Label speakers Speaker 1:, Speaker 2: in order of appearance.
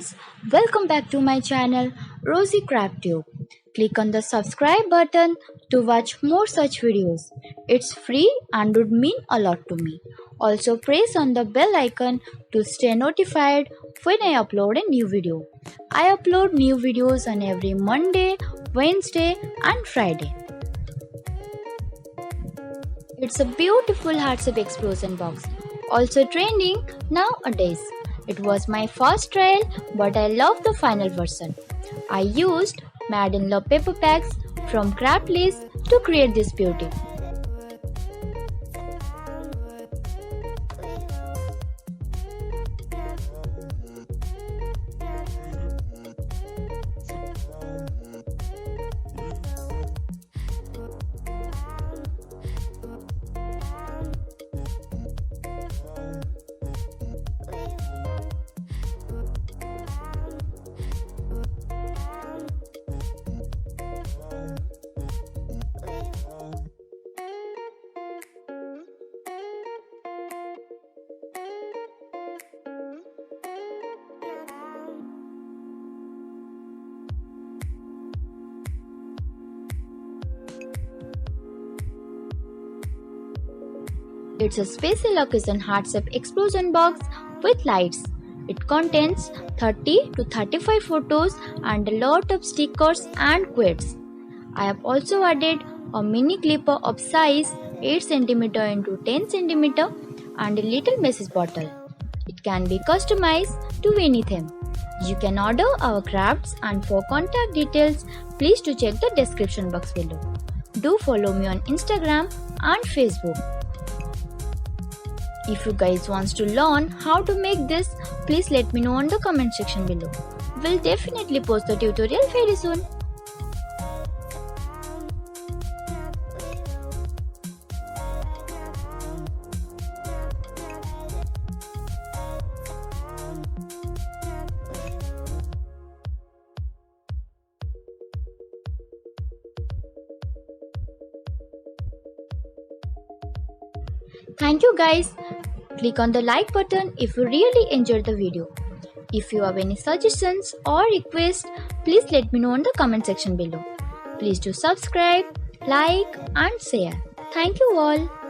Speaker 1: friends, welcome back to my channel Rosie Craft Tube. Click on the subscribe button to watch more such videos. It's free and would mean a lot to me. Also press on the bell icon to stay notified when I upload a new video. I upload new videos on every Monday, Wednesday and Friday. It's a beautiful heart-shape explosion box, also trending nowadays. It was my first trial, but I love the final version. I used Made in Love paper packs from Craftly to create this beauty. It's a special occasion heart-shape explosion box with lights. It contains 30 to 35 photos and a lot of stickers and quotes. I have also added a mini clipper of size 8 cm into 10 cm and a little message bottle. It can be customized to any theme. You can order our crafts, and for contact details, please to check the description box below. Do follow me on Instagram and Facebook. If you guys want to learn how to make this, please let me know on the comment section below. We'll definitely post the tutorial very soon. Thank you guys. Click on the like button if you really enjoyed the video. If you have any suggestions or requests, please let me know in the comment section below. Please do subscribe, like and share. Thank you all.